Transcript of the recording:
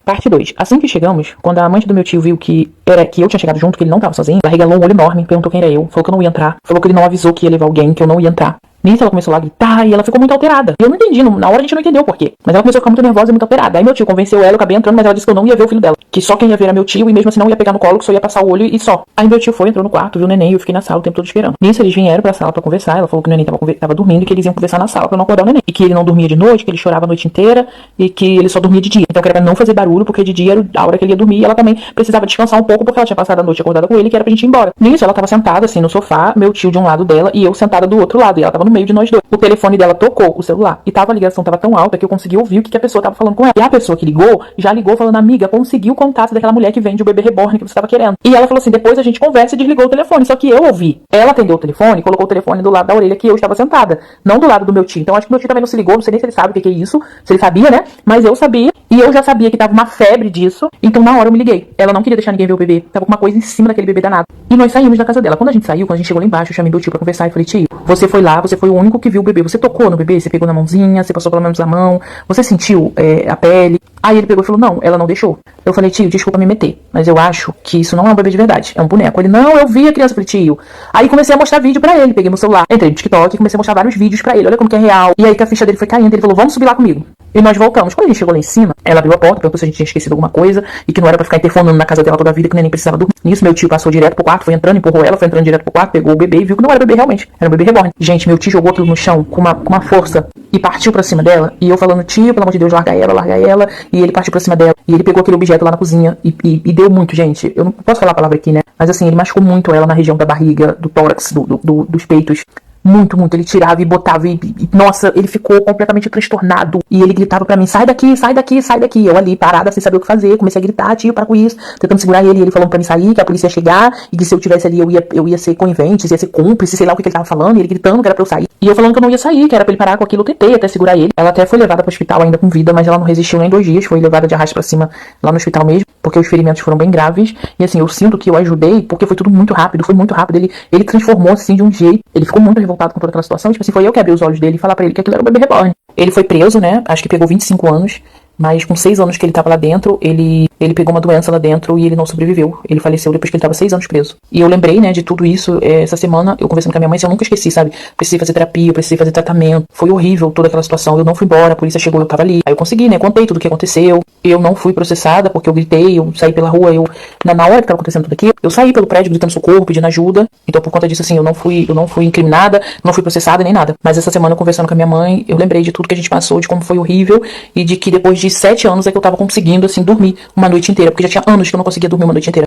Parte 2. Assim que chegamos, quando a amante do meu tio viu que eu tinha chegado junto, que ele não tava sozinho, ela regalou um olho enorme, perguntou quem era eu, falou que eu não ia entrar, falou que ele não avisou que ia levar alguém, que eu não ia entrar. Nisso ela começou lá a gritar e ela ficou muito alterada. E eu não entendi, na hora a gente não entendeu o porquê. Mas ela começou a ficar muito nervosa e muito alterada. Aí meu tio convenceu ela, eu acabei entrando, mas ela disse que eu não ia ver o filho dela. Que só quem ia ver era meu tio e mesmo assim não ia pegar no colo, que só ia passar o olho e só. Aí meu tio foi, entrou no quarto, viu o neném e eu fiquei na sala o tempo todo esperando. Nisso eles vieram pra sala pra conversar, ela falou que o neném tava dormindo e que eles iam conversar na sala pra não acordar o neném. E que ele não dormia de noite, que ele chorava a noite inteira e que ele só dormia de dia. Então que era pra não fazer barulho, porque de dia era a hora que ele ia dormir e ela também precisava descansar um pouco porque ela tinha passado a noite acordada com ele, que era pra gente ir embora. Nisso ela tava sentada assim no sofá, meu tio de um lado dela e eu sentada do outro lado. E ela tava no meio de nós dois. O telefone dela tocou o celular e a ligação tava tão alta que eu consegui ouvir o que a pessoa tava falando com ela. E a pessoa que ligou, já ligou falando: amiga, consegui o contato daquela mulher que vende o bebê reborn que você tava querendo. E ela falou assim: depois a gente conversa e desligou o telefone. Só que eu ouvi. Ela atendeu o telefone e colocou o telefone do lado da orelha que eu estava sentada, não do lado do meu tio. Então acho que meu tio também não se ligou, não sei nem se ele sabe o que é isso, se ele sabia, né? Mas eu sabia e eu já sabia que tava uma febre disso. Então na hora eu me liguei. Ela não queria deixar ninguém ver o bebê. Tava com uma coisa em cima daquele bebê danado. E nós saímos da casa dela. Quando a gente chegou lá embaixo, eu chamei meu tio pra conversar e falei: tio, você foi lá, você foi o único que viu o bebê. Você tocou no bebê, você pegou na mãozinha, você passou pelo menos a mão, você sentiu a pele. Aí ele pegou e falou: não, ela não deixou. Eu falei: tio, desculpa me meter, mas eu acho que isso não é um bebê de verdade, é um boneco. Ele: não, eu vi a criança. Eu falei: tio. Aí comecei a mostrar vídeo pra ele, peguei meu celular, entrei no TikTok e comecei a mostrar vários vídeos pra ele, olha como que é real. E aí que a ficha dele foi caindo, ele falou: vamos subir lá comigo. E nós voltamos. Quando ele chegou lá em cima, ela abriu a porta, perguntou se a gente tinha esquecido alguma coisa e que não era pra ficar interfonando na casa dela toda a vida, que nem precisava dormir. Nisso, meu tio passou direto pro quarto, foi entrando, empurrou ela, foi entrando direto pro quarto, pegou o bebê e viu que não era bebê realmente, era um bebê reborn. Gente, meu tio jogou aquilo no chão com uma força e partiu pra cima dela. E eu falando: tio, pelo amor de Deus, larga ela. E ele partiu pra cima dela. E ele pegou aquele objeto lá na cozinha e deu muito, gente. Eu não posso falar a palavra aqui, né? Mas assim, ele machucou muito ela na região da barriga, do tórax, dos peitos. Muito, muito. Ele tirava e botava nossa, ele ficou completamente transtornado. E ele gritava pra mim: sai daqui, sai daqui, sai daqui. Eu ali, parada, sem saber o que fazer. Comecei a gritar: tio, para com isso. Tentando segurar ele. E ele falando pra mim sair, que a polícia ia chegar. E que se eu tivesse ali, eu ia ser conivente, ia ser cúmplice, sei lá o que ele tava falando. E ele gritando que era pra eu sair. E eu falando que eu não ia sair, que era pra ele parar com aquilo. Eu tentei até segurar ele. Ela até foi levada pro hospital ainda com vida, mas ela não resistiu nem 2 dias. Foi levada de arrasto pra cima lá no hospital mesmo, porque os ferimentos foram bem graves. E assim, eu sinto que eu ajudei, porque foi tudo muito rápido. Foi muito rápido. Ele transformou assim de um jeito. Ele ficou muito revoltado com toda aquela situação. Tipo assim, foi eu que abri os olhos dele e falar pra ele que aquilo era um bebê reborn. Ele foi preso, né? Acho que pegou 25 anos. Mas com 6 anos que ele tava lá dentro, ele pegou uma doença lá dentro e ele não sobreviveu. Ele faleceu depois que ele tava 6 anos preso. E eu lembrei, né, de tudo isso essa semana, eu conversando com a minha mãe, eu nunca esqueci, sabe? Precisei fazer terapia, eu precisei fazer tratamento. Foi horrível toda aquela situação. Eu não fui embora, a polícia chegou, eu tava ali. Aí eu consegui, né? Contei tudo o que aconteceu. Eu não fui processada porque eu gritei, eu saí pela rua, na hora que tava acontecendo tudo aquilo, eu saí pelo prédio gritando socorro, pedindo ajuda. Então por conta disso, assim, eu não fui incriminada, não fui processada nem nada. Mas essa semana, conversando com a minha mãe, eu lembrei de tudo que a gente passou, de como foi horrível e de que depois de 7 anos é que eu tava conseguindo, assim, dormir uma noite inteira, porque já tinha anos que eu não conseguia dormir uma noite inteira.